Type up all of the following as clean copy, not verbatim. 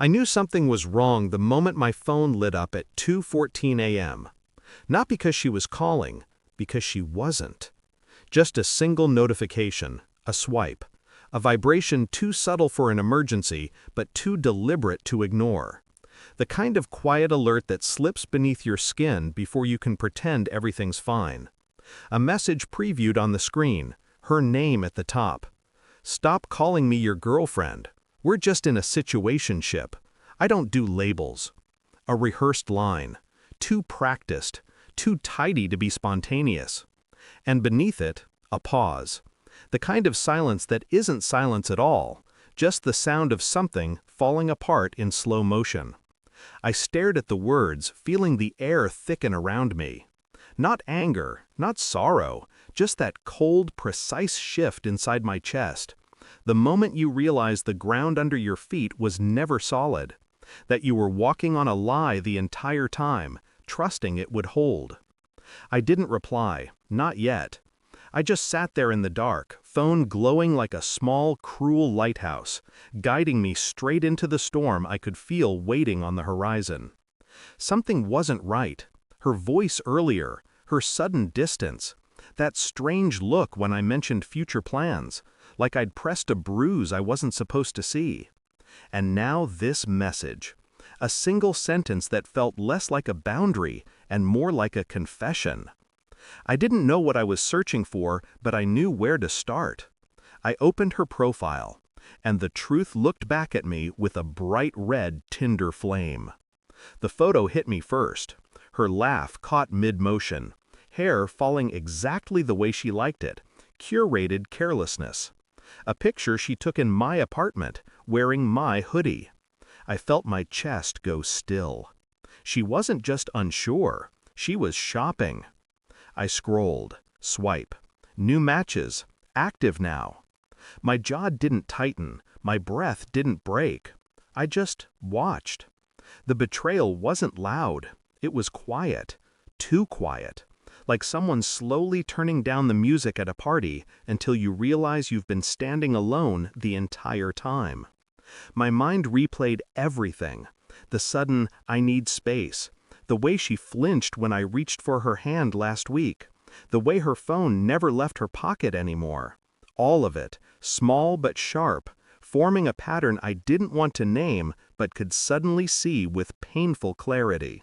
I knew something was wrong the moment my phone lit up at 2:14 a.m. Not because she was calling, because she wasn't. Just a single notification, a swipe, a vibration too subtle for an emergency, but too deliberate to ignore. The kind of quiet alert that slips beneath your skin before you can pretend everything's fine. A message previewed on the screen, her name at the top. "Stop calling me your girlfriend. We're just in a situationship. I don't do labels." A rehearsed line. Too practiced, too tidy to be spontaneous. And beneath it, a pause. The kind of silence that isn't silence at all, just the sound of something falling apart in slow motion. I stared at the words, feeling the air thicken around me. Not anger, not sorrow, just that cold, precise shift inside my chest. The moment you realize the ground under your feet was never solid, that you were walking on a lie the entire time, trusting it would hold. I didn't reply, not yet. I just sat there in the dark, phone glowing like a small, cruel lighthouse, guiding me straight into the storm I could feel waiting on the horizon. Something wasn't right. Her voice earlier, her sudden distance, that strange look when I mentioned future plans, like I'd pressed a bruise I wasn't supposed to see. And now this message. A single sentence that felt less like a boundary and more like a confession. I didn't know what I was searching for, but I knew where to start. I opened her profile, and the truth looked back at me with a bright red Tinder flame. The photo hit me first. Her laugh caught mid-motion, hair falling exactly the way she liked it, curated carelessness. A picture she took in my apartment, wearing my hoodie. I felt my chest go still. She wasn't just unsure, she was shopping. I scrolled, swipe. New matches, active now. My jaw didn't tighten, my breath didn't break. I just watched. The betrayal wasn't loud, it was quiet, too quiet. Like someone slowly turning down the music at a party until you realize you've been standing alone the entire time. My mind replayed everything. The sudden, "I need space." The way she flinched when I reached for her hand last week. The way her phone never left her pocket anymore. All of it, small but sharp, forming a pattern I didn't want to name but could suddenly see with painful clarity.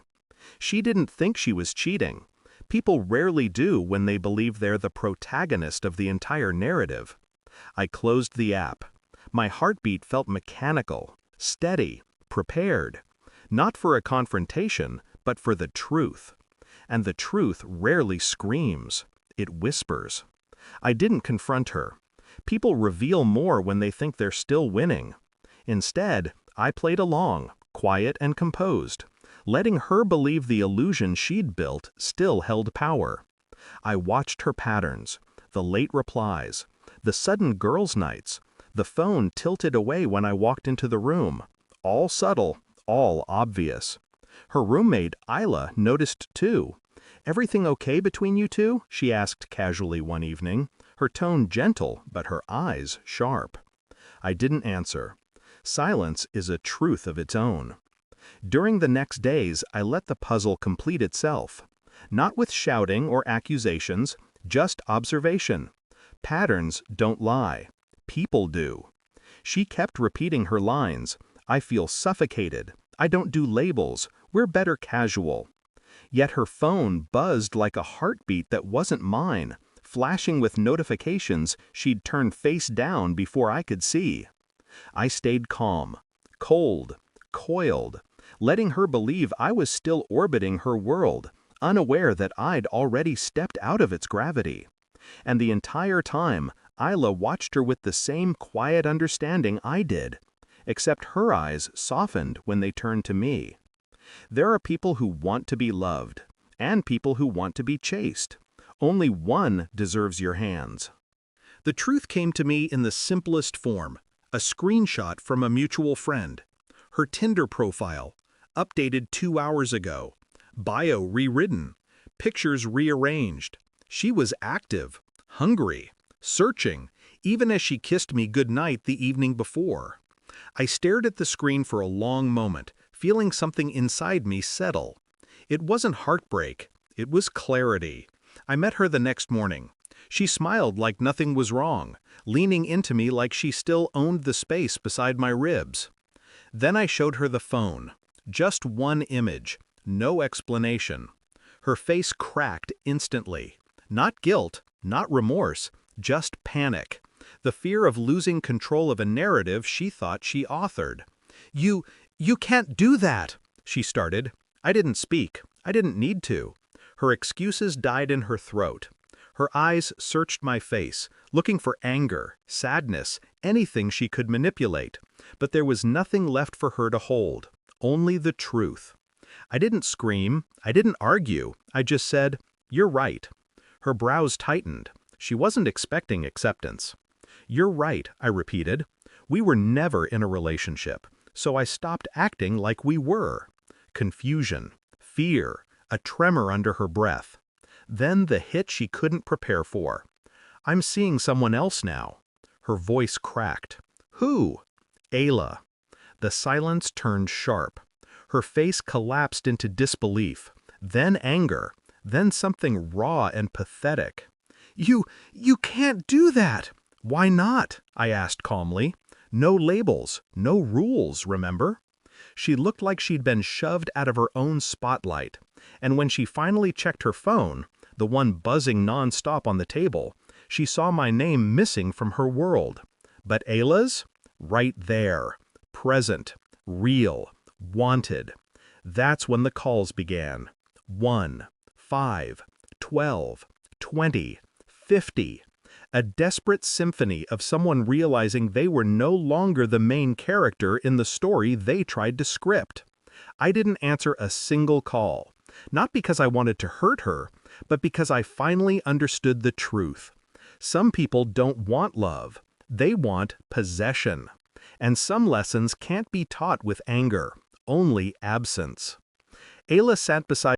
She didn't think she was cheating. People rarely do when they believe they're the protagonist of the entire narrative. I closed the app. My heartbeat felt mechanical, steady, prepared. Not for a confrontation, but for the truth. And the truth rarely screams. It whispers. I didn't confront her. People reveal more when they think they're still winning. Instead, I played along, quiet and composed, letting her believe the illusion she'd built still held power. I watched her patterns, the late replies, the sudden girls' nights, the phone tilted away when I walked into the room. All subtle, all obvious. Her roommate, Isla, noticed too. "Everything okay between you two?" she asked casually one evening, her tone gentle but her eyes sharp. I didn't answer. Silence is a truth of its own. During the next days, I let the puzzle complete itself. Not with shouting or accusations, just observation. Patterns don't lie. People do. She kept repeating her lines. "I feel suffocated. I don't do labels. We're better casual." Yet her phone buzzed like a heartbeat that wasn't mine, flashing with notifications she'd turned face down before I could see. I stayed calm, cold, coiled, letting her believe I was still orbiting her world, unaware that I'd already stepped out of its gravity. And the entire time, Isla watched her with the same quiet understanding I did, except her eyes softened when they turned to me. There are people who want to be loved, and people who want to be chased. Only one deserves your hands. The truth came to me in the simplest form, a screenshot from a mutual friend. Her Tinder profile, updated 2 hours ago. Bio rewritten, pictures rearranged. She was active, hungry, searching, even as she kissed me goodnight the evening before. I stared at the screen for a long moment, feeling something inside me settle. It wasn't heartbreak, it was clarity. I met her the next morning. She smiled like nothing was wrong, leaning into me like she still owned the space beside my ribs. Then I showed her the phone. Just one image, no explanation. Her face cracked instantly. Not guilt, not remorse, just panic. The fear of losing control of a narrative she thought she authored. You can't do that," she started. I didn't speak. I didn't need to. Her excuses died in her throat. Her eyes searched my face, looking for anger, sadness, anything she could manipulate. But there was nothing left for her to hold, only the truth. I didn't scream, I didn't argue, I just said, "You're right." Her brows tightened. She wasn't expecting acceptance. "You're right," I repeated. We were never in a relationship, so I stopped acting like we were. Confusion, fear, a tremor under her breath. Then the hit she couldn't prepare for. "I'm seeing someone else now." Her voice cracked. "Who?" "Ayla." The silence turned sharp. Her face collapsed into disbelief, then anger, then something raw and pathetic. You can't do that." "Why not?" I asked calmly. "No labels, no rules, remember?" She looked like she'd been shoved out of her own spotlight, and when she finally checked her phone, the one buzzing nonstop on the table, she saw my name missing from her world. But Ayla's? Right there. Present. Real. Wanted. That's when the calls began. 1, 5, 12, 20, 50. A desperate symphony of someone realizing they were no longer the main character in the story they tried to script. I didn't answer a single call, not because I wanted to hurt her, but because I finally understood the truth. Some people don't want love, they want possession. And some lessons can't be taught with anger, only absence. Ayla sat beside